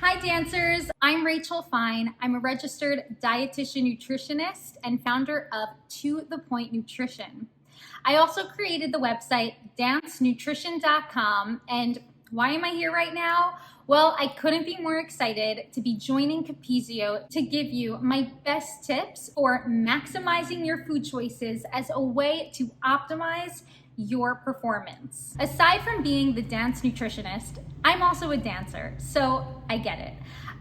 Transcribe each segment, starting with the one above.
Hi dancers, I'm Rachel Fine. I'm a registered dietitian nutritionist and founder of To The Point Nutrition. I also created the website dancenutrition.com, and why am I here right now? Well, I couldn't be more excited to be joining Capizio to give you my best tips for maximizing your food choices as a way to optimize your performance. Aside from being the dance nutritionist, I'm also a dancer, so I get it.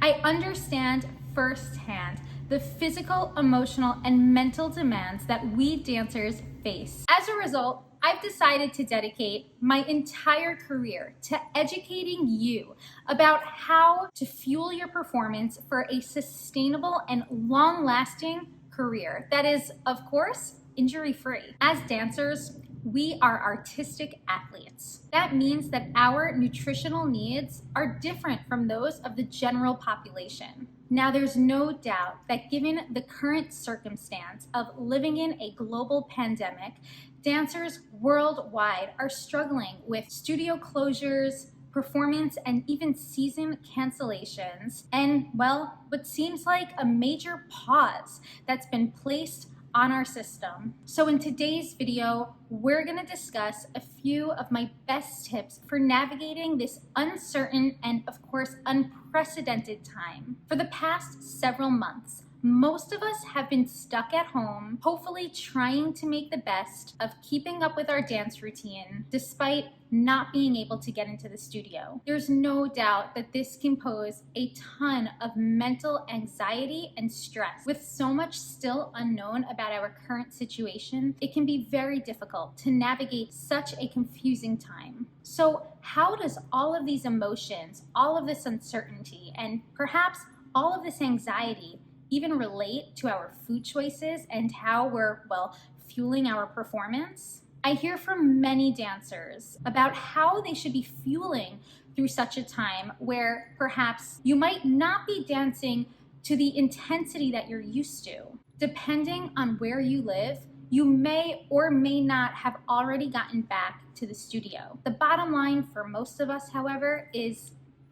I understand firsthand the physical, emotional, and mental demands that we dancers face. As a result, I've decided to dedicate my entire career to educating you about how to fuel your performance for a sustainable and long-lasting career that is, of course, injury-free. As dancers, we are artistic athletes. That means that our nutritional needs are different from those of the general population. Now, there's no doubt that given the current circumstance of living in a global pandemic, dancers worldwide are struggling with studio closures, performance, and even season cancellations, and, well, what seems like a major pause that's been placed on our system. So in today's video, we're going to discuss a few of my best tips for navigating this uncertain and, of course, unprecedented time. For the past several months, most of us have been stuck at home, hopefully trying to make the best of keeping up with our dance routine, despite not being able to get into the studio. There's no doubt that this can pose a ton of mental anxiety and stress. With so much still unknown about our current situation, it can be very difficult to navigate such a confusing time. So how does all of these emotions, all of this uncertainty, and perhaps all of this anxiety even relate to our food choices and how we're, well, fueling our performance? I hear from many dancers about how they should be fueling through such a time where perhaps you might not be dancing to the intensity that you're used to. Depending on where you live, you may or may not have already gotten back to the studio. The bottom line for most of us, however, is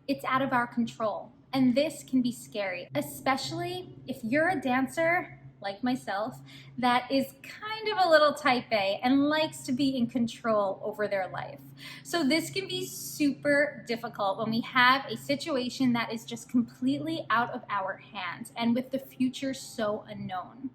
it's out of our control. And this can be scary, especially if you're a dancer like myself that is kind of a little type A and likes to be in control over their life. So this can be super difficult when we have a situation that is just completely out of our hands and with the future so unknown.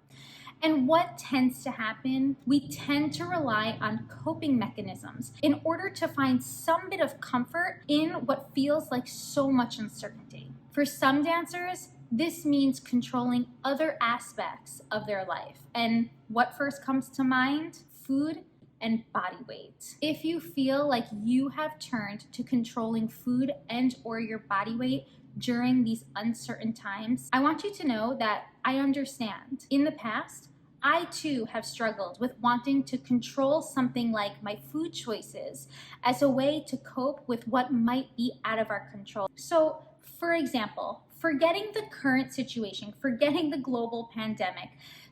And what tends to happen? We tend to rely on coping mechanisms in order to find some bit of comfort in what feels like so much uncertainty. For some dancers, this means controlling other aspects of their life. And what first comes to mind? Food and body weight. If you feel like you have turned to controlling food and or your body weight during these uncertain times, I want you to know that I understand. In the past, I too have struggled with wanting to control something like my food choices as a way to cope with what might be out of our control. So, for example, forgetting the current situation, forgetting the global pandemic,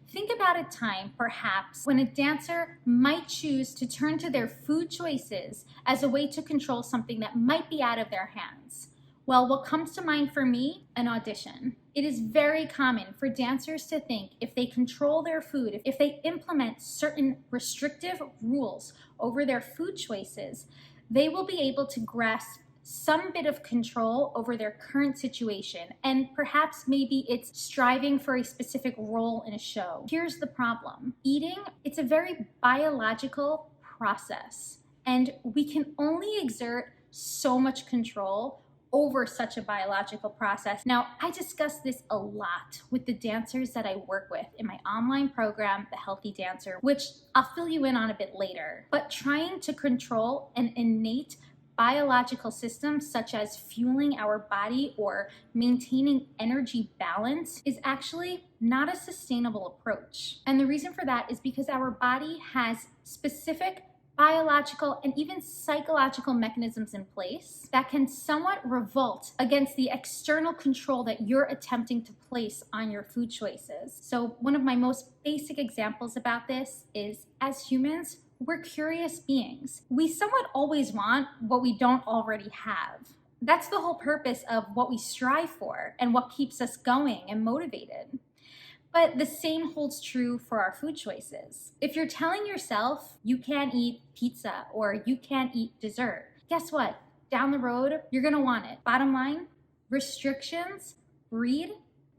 think about a time perhaps when a dancer might choose to turn to their food choices as a way to control something that might be out of their hands. Well, what comes to mind for me? An audition. It is very common for dancers to think if they control their food, if they implement certain restrictive rules over their food choices, they will be able to grasp some bit of control over their current situation, and perhaps maybe it's striving for a specific role in a show. Here's the problem. Eating, it's a very biological process, and we can only exert so much control over such a biological process. Now, I discuss this a lot with the dancers that I work with in my online program, The Healthy Dancer, which I'll fill you in on a bit later. But trying to control an innate biological systems such as fueling our body or maintaining energy balance is actually not a sustainable approach. And the reason for that is because our body has specific biological and even psychological mechanisms in place that can somewhat revolt against the external control that you're attempting to place on your food choices. So one of my most basic examples about this is, as humans, we're curious beings. We somewhat always want what we don't already have. That's the whole purpose of what we strive for and what keeps us going and motivated. But the same holds true for our food choices. If you're telling yourself you can't eat pizza or you can't eat dessert, guess what? Down the road, you're gonna want it. Bottom line, restrictions breed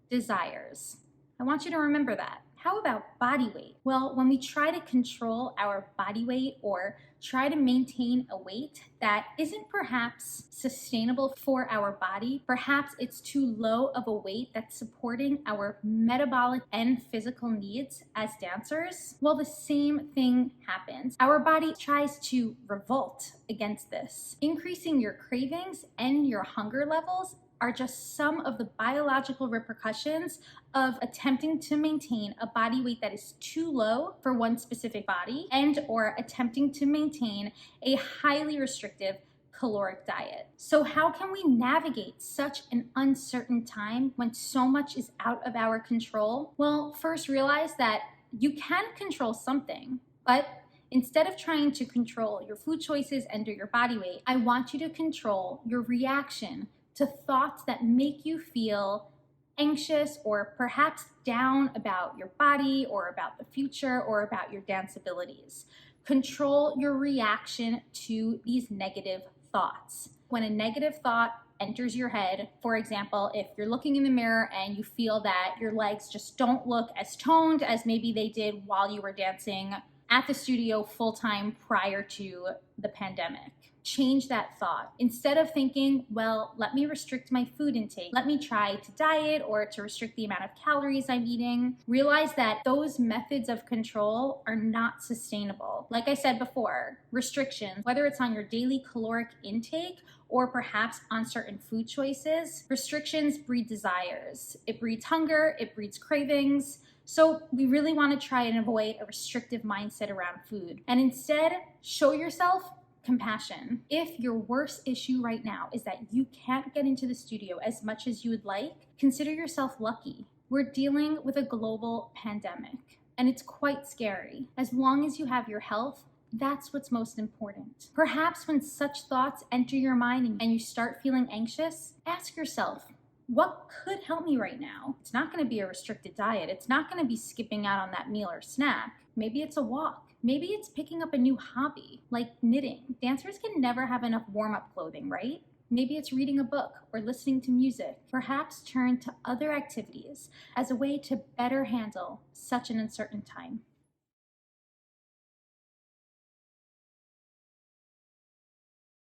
desires. I want you to remember that. How about body weight? Well, when we try to control our body weight or try to maintain a weight that isn't perhaps sustainable for our body, perhaps it's too low of a weight that's supporting our metabolic and physical needs as dancers, well, the same thing happens. Our body tries to revolt against this. Increasing your cravings and your hunger levels are just some of the biological repercussions of attempting to maintain a body weight that is too low for one specific body and or attempting to maintain a highly restrictive caloric diet. So how can we navigate such an uncertain time when so much is out of our control? Well, first realize that you can control something, but instead of trying to control your food choices and your body weight, I want you to control your reaction to thoughts that make you feel anxious or perhaps down about your body or about the future or about your dance abilities. Control your reaction to these negative thoughts. When a negative thought enters your head, for example, if you're looking in the mirror and you feel that your legs just don't look as toned as maybe they did while you were dancing at the studio full-time prior to the pandemic, change that thought. Instead of thinking, well, let me restrict my food intake, let me try to diet or to restrict the amount of calories I'm eating, realize that those methods of control are not sustainable. Like I said before, restrictions, whether it's on your daily caloric intake or perhaps on certain food choices, restrictions breed desires. It breeds hunger, it breeds cravings. So we really want to try and avoid a restrictive mindset around food and instead show yourself compassion. If your worst issue right now is that you can't get into the studio as much as you would like, consider yourself lucky. We're dealing with a global pandemic and it's quite scary. As long as you have your health, that's what's most important. Perhaps when such thoughts enter your mind and you start feeling anxious, ask yourself, what could help me right now? It's not going to be a restricted diet. It's not going to be skipping out on that meal or snack. Maybe it's a walk. Maybe it's picking up a new hobby, like knitting. Dancers can never have enough warm-up clothing, right? Maybe it's reading a book or listening to music. Perhaps turn to other activities as a way to better handle such an uncertain time.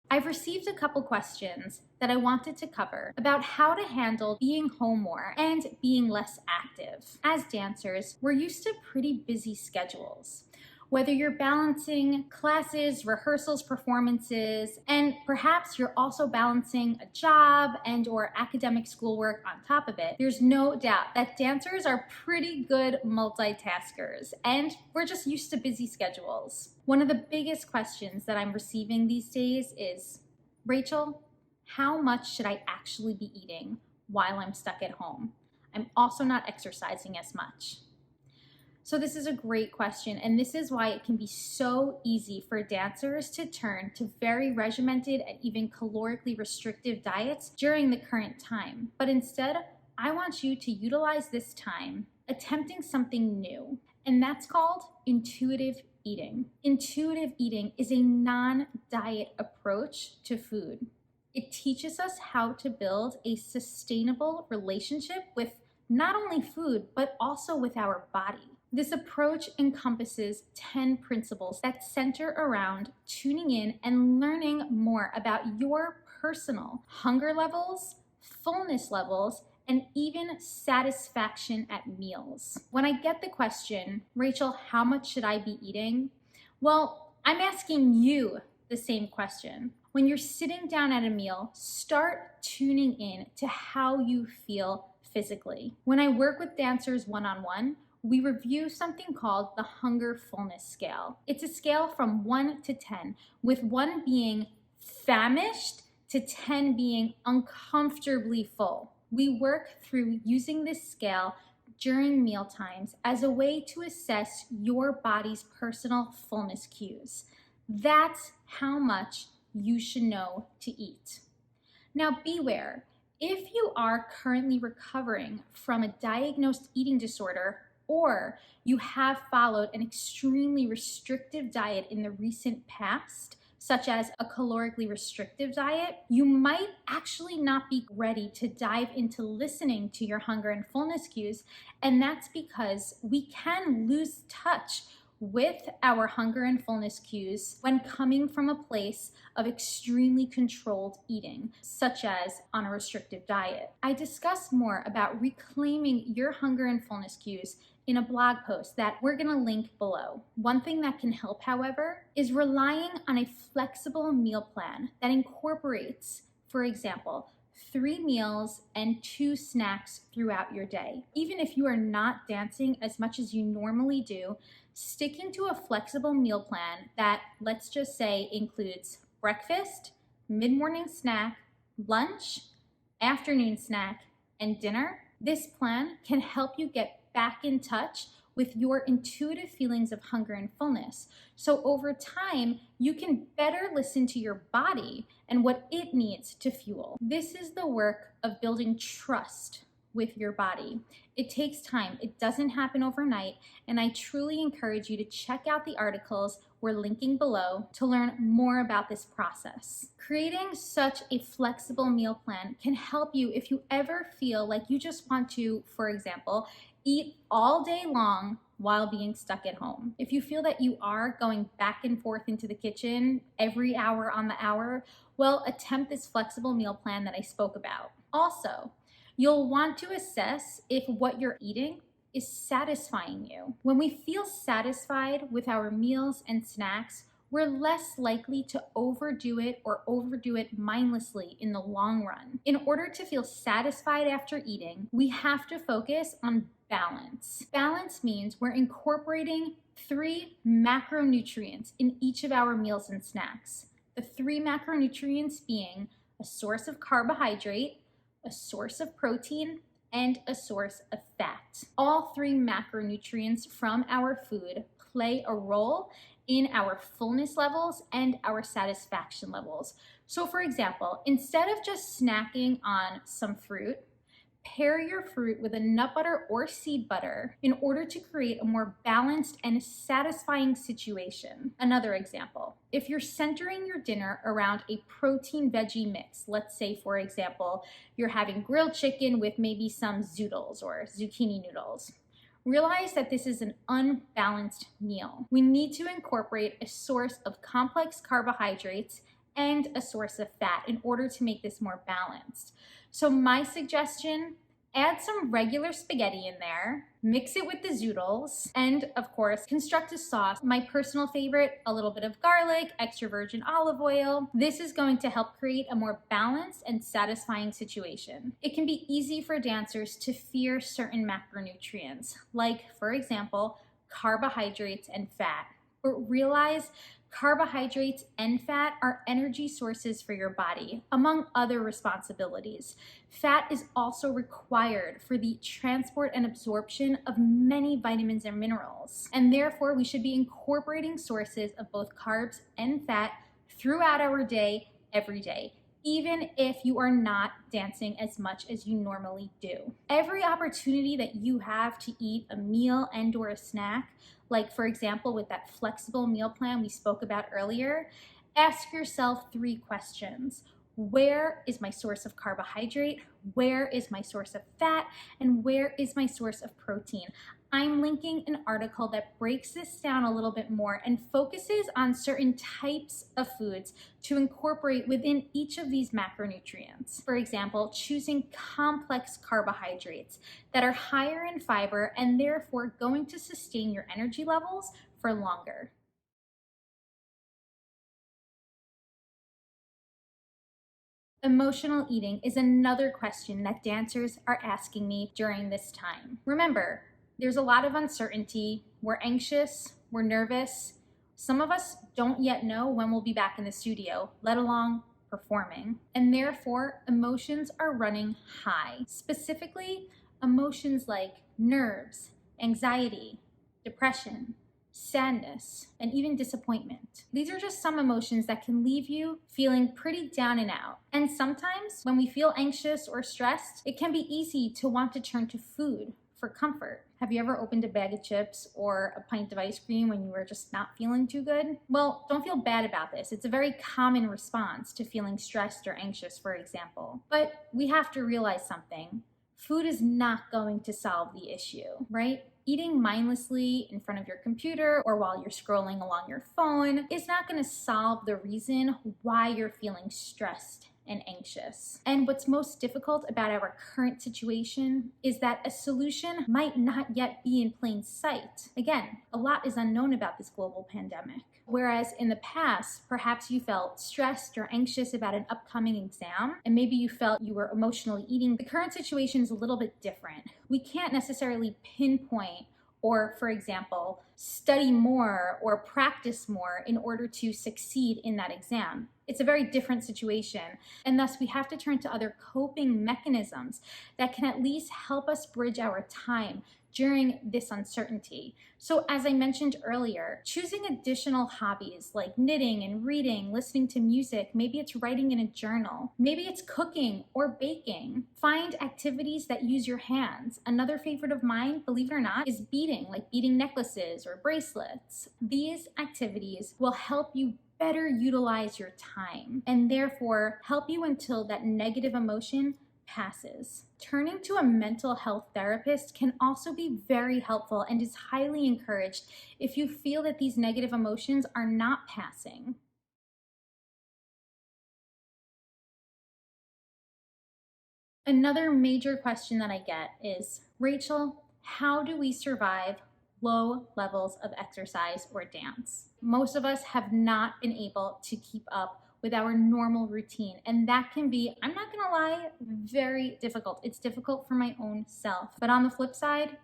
I've received a couple questions that I wanted to cover about how to handle being home more and being less active. As dancers, we're used to pretty busy schedules. Whether you're balancing classes, rehearsals, performances, and perhaps you're also balancing a job and or academic schoolwork on top of it, there's no doubt that dancers are pretty good multitaskers, and we're just used to busy schedules. One of the biggest questions that I'm receiving these days is, Rachel, how much should I actually be eating while I'm stuck at home? I'm also not exercising as much. So this is a great question, and this is why it can be so easy for dancers to turn to very regimented and even calorically restrictive diets during the current time. But instead, I want you to utilize this time attempting something new, and that's called intuitive eating. Intuitive eating is a non-diet approach to food. It teaches us how to build a sustainable relationship with not only food, but also with our body. This approach encompasses 10 principles that center around tuning in and learning more about your personal hunger levels, fullness levels, and even satisfaction at meals. When I get the question, Rachel, how much should I be eating? Well, I'm asking you the same question. When you're sitting down at a meal, start tuning in to how you feel physically. When I work with dancers one-on-one, we review something called the hunger fullness scale. It's a scale from 1 to 10, with 1 being famished to 10 being uncomfortably full. We work through using this scale during meal times as a way to assess your body's personal fullness cues. That's how much you should know to eat. Now beware, if you are currently recovering from a diagnosed eating disorder, or you have followed an extremely restrictive diet in the recent past, such as a calorically restrictive diet, you might actually not be ready to dive into listening to your hunger and fullness cues. And that's because we can lose touch with our hunger and fullness cues when coming from a place of extremely controlled eating, such as on a restrictive diet. I discuss more about reclaiming your hunger and fullness cues in a blog post that we're going to link below. One thing that can help, however, is relying on a flexible meal plan that incorporates, for example, 3 meals and 2 snacks throughout your day. Even if you are not dancing as much as you normally do, sticking to a flexible meal plan that, let's just say, includes breakfast, mid-morning snack, lunch, afternoon snack, and dinner, this plan can help you get back in touch with your intuitive feelings of hunger and fullness. So over time, you can better listen to your body and what it needs to fuel. This is the work of building trust with your body. It takes time. It doesn't happen overnight. And I truly encourage you to check out the articles we're linking below to learn more about this process. Creating such a flexible meal plan can help you if you ever feel like you just want to, for example, eat all day long while being stuck at home. If you feel that you are going back and forth into the kitchen every hour on the hour, well, attempt this flexible meal plan that I spoke about. Also, you'll want to assess if what you're eating is satisfying you. When we feel satisfied with our meals and snacks, we're less likely to overdo it mindlessly in the long run. In order to feel satisfied after eating, we have to focus on balance. Balance means we're incorporating 3 macronutrients in each of our meals and snacks. The 3 macronutrients being a source of carbohydrate, a source of protein, and a source of fat. All 3 macronutrients from our food play a role in our fullness levels and our satisfaction levels. So for example, instead of just snacking on some fruit, pair your fruit with a nut butter or seed butter in order to create a more balanced and satisfying situation. Another example, if you're centering your dinner around a protein veggie mix, let's say for example, you're having grilled chicken with maybe some zoodles or zucchini noodles, realize that this is an unbalanced meal. We need to incorporate a source of complex carbohydrates and a source of fat in order to make this more balanced. So my suggestion, add some regular spaghetti in there, mix it with the zoodles, and of course, construct a sauce. My personal favorite, a little bit of garlic, extra virgin olive oil. This is going to help create a more balanced and satisfying situation. It can be easy for dancers to fear certain macronutrients, like, for example, carbohydrates and fat. But realize carbohydrates and fat are energy sources for your body, among other responsibilities. Fat is also required for the transport and absorption of many vitamins and minerals, and therefore we should be incorporating sources of both carbs and fat throughout our day, every day, even if you are not dancing as much as you normally do. Every opportunity that you have to eat a meal and or a snack, like for example with that flexible meal plan we spoke about earlier, ask yourself 3 questions. Where is my source of carbohydrate? Where is my source of fat? And where is my source of protein? I'm linking an article that breaks this down a little bit more and focuses on certain types of foods to incorporate within each of these macronutrients. For example, choosing complex carbohydrates that are higher in fiber and therefore going to sustain your energy levels for longer. Emotional eating is another question that dancers are asking me during this time. Remember, there's a lot of uncertainty. We're anxious, we're nervous. Some of us don't yet know when we'll be back in the studio, let alone performing. And therefore, emotions are running high. Specifically, emotions like nerves, anxiety, depression, sadness, and even disappointment. These are just some emotions that can leave you feeling pretty down and out. And sometimes when we feel anxious or stressed, it can be easy to want to turn to food for comfort. Have you ever opened a bag of chips or a pint of ice cream when you were just not feeling too good? Well, don't feel bad about this. It's a very common response to feeling stressed or anxious, for example. But we have to realize something. Food is not going to solve the issue, right? Eating mindlessly in front of your computer or while you're scrolling along your phone is not going to solve the reason why you're feeling stressed and anxious. And what's most difficult about our current situation is that a solution might not yet be in plain sight. Again, a lot is unknown about this global pandemic. Whereas in the past, perhaps you felt stressed or anxious about an upcoming exam, and maybe you felt you were emotionally eating, the current situation is a little bit different. We can't necessarily pinpoint or, for example, study more or practice more in order to succeed in that exam. It's a very different situation, and thus we have to turn to other coping mechanisms that can at least help us bridge our time during this uncertainty. So as I mentioned earlier, choosing additional hobbies like knitting and reading, listening to music, maybe it's writing in a journal, maybe it's cooking or baking. Find activities that use your hands. Another favorite of mine, believe it or not, is beading, like beading necklaces or bracelets. These activities will help you better utilize your time and therefore help you until that negative emotion passes. Turning to a mental health therapist can also be very helpful and is highly encouraged if you feel that these negative emotions are not passing. Another major question that I get is, Rachel, how do we survive low levels of exercise or dance? Most of us have not been able to keep up with our normal routine, and that can be, I'm not gonna lie, very difficult. It's difficult for my own self. But on the flip side,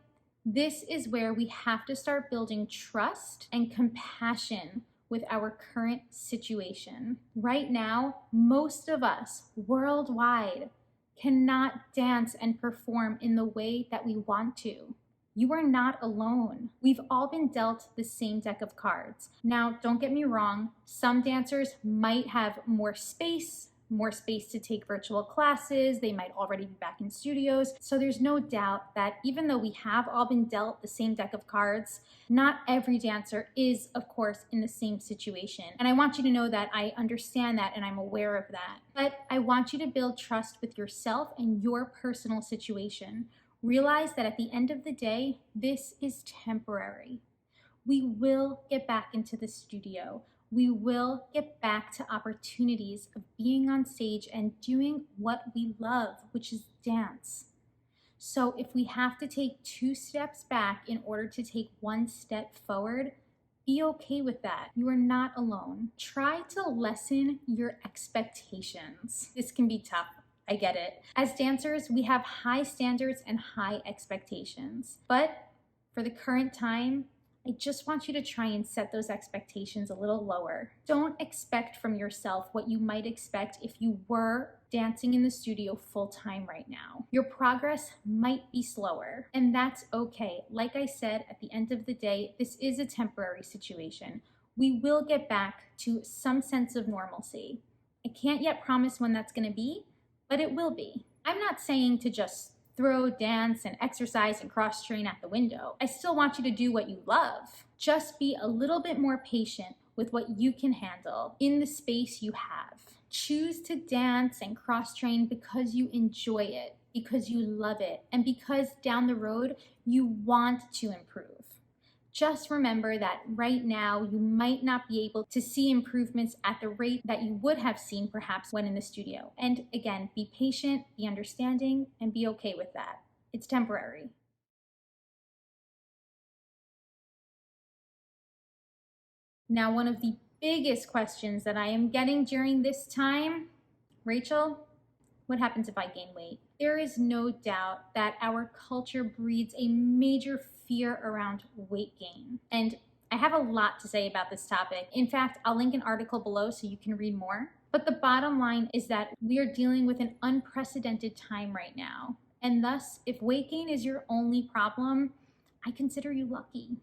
this is where we have to start building trust and compassion with our current situation. Right now, most of us worldwide cannot dance and perform in the way that we want to. You are not alone. We've all been dealt the same deck of cards. Now, don't get me wrong, some dancers might have more space to take virtual classes, they might already be back in studios. So there's no doubt that even though we have all been dealt the same deck of cards, not every dancer is, of course, in the same situation. And I want you to know that I understand that and I'm aware of that. But I want you to build trust with yourself and your personal situation. Realize that at the end of the day, this is temporary. We will get back into the studio. We will get back to opportunities of being on stage and doing what we love, which is dance. So if we have to take 2 steps back in order to take 1 step forward, be okay with that. You are not alone. Try to lessen your expectations. This can be tough. I get it. As dancers, we have high standards and high expectations. But for the current time, I just want you to try and set those expectations a little lower. Don't expect from yourself what you might expect if you were dancing in the studio full time right now. Your progress might be slower, and that's okay. Like I said, at the end of the day, this is a temporary situation. We will get back to some sense of normalcy. I can't yet promise when that's going to be, but it will be. I'm not saying to just throw, dance, and exercise and cross-train at the window. I still want you to do what you love. Just be a little bit more patient with what you can handle in the space you have. Choose to dance and cross-train because you enjoy it, because you love it, and because down the road you want to improve. Just remember that right now you might not be able to see improvements at the rate that you would have seen perhaps when in the studio. And again, be patient, be understanding, and be okay with that. It's temporary. Now, one of the biggest questions that I am getting during this time, Rachel, what happens if I gain weight? There is no doubt that our culture breeds a major fear around weight gain. And I have a lot to say about this topic. In fact, I'll link an article below so you can read more. But the bottom line is that we are dealing with an unprecedented time right now. And thus, if weight gain is your only problem, I consider you lucky.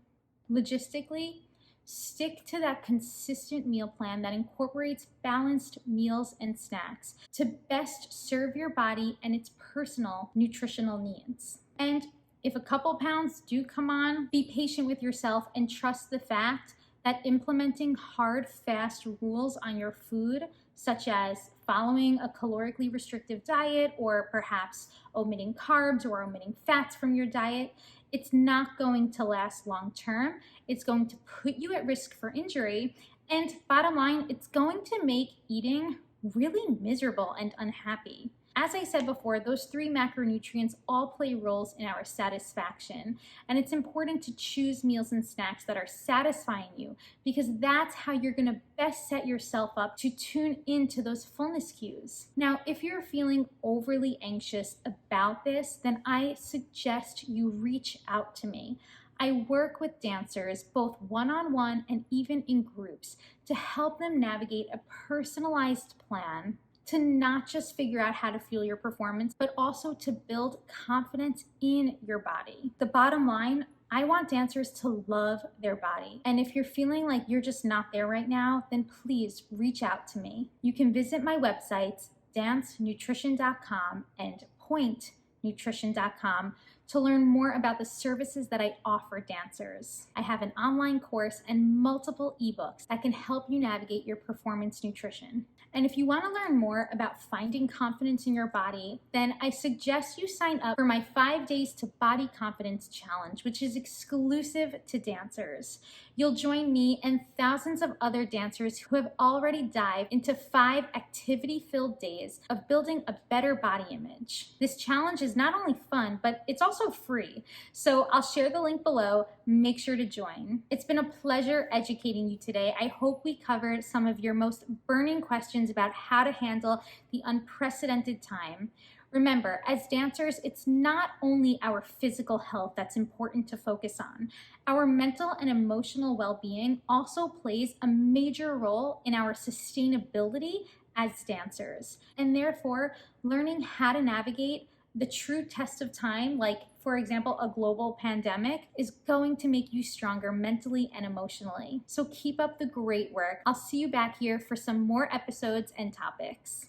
Logistically, stick to that consistent meal plan that incorporates balanced meals and snacks to best serve your body and its personal nutritional needs. And if a couple pounds do come on, be patient with yourself and trust the fact that implementing hard, fast rules on your food, such as following a calorically restrictive diet or perhaps omitting carbs or omitting fats from your diet, it's not going to last long term. It's going to put you at risk for injury. And bottom line, it's going to make eating really miserable and unhappy. As I said before, those 3 macronutrients all play roles in our satisfaction, and it's important to choose meals and snacks that are satisfying you because that's how you're going to best set yourself up to tune into those fullness cues. Now, if you're feeling overly anxious about this, then I suggest you reach out to me. I work with dancers both one-on-one and even in groups to help them navigate a personalized plan to not just figure out how to fuel your performance, but also to build confidence in your body. The bottom line, I want dancers to love their body. And if you're feeling like you're just not there right now, then please reach out to me. You can visit my websites, dancenutrition.com and pointnutrition.com, to learn more about the services that I offer dancers. I have an online course and multiple ebooks that can help you navigate your performance nutrition. And if you want to learn more about finding confidence in your body, then I suggest you sign up for my 5 Days to Body Confidence Challenge, which is exclusive to dancers. You'll join me and thousands of other dancers who have already dived into 5 activity-filled days of building a better body image. This challenge is not only fun, but it's also free. So I'll share the link below. Make sure to join. It's been a pleasure educating you today. I hope we covered some of your most burning questions about how to handle the unprecedented time. Remember, as dancers, it's not only our physical health that's important to focus on. Our mental and emotional well-being also plays a major role in our sustainability as dancers. And therefore, learning how to navigate the true test of time, like for example, a global pandemic, is going to make you stronger mentally and emotionally. So keep up the great work. I'll see you back here for some more episodes and topics.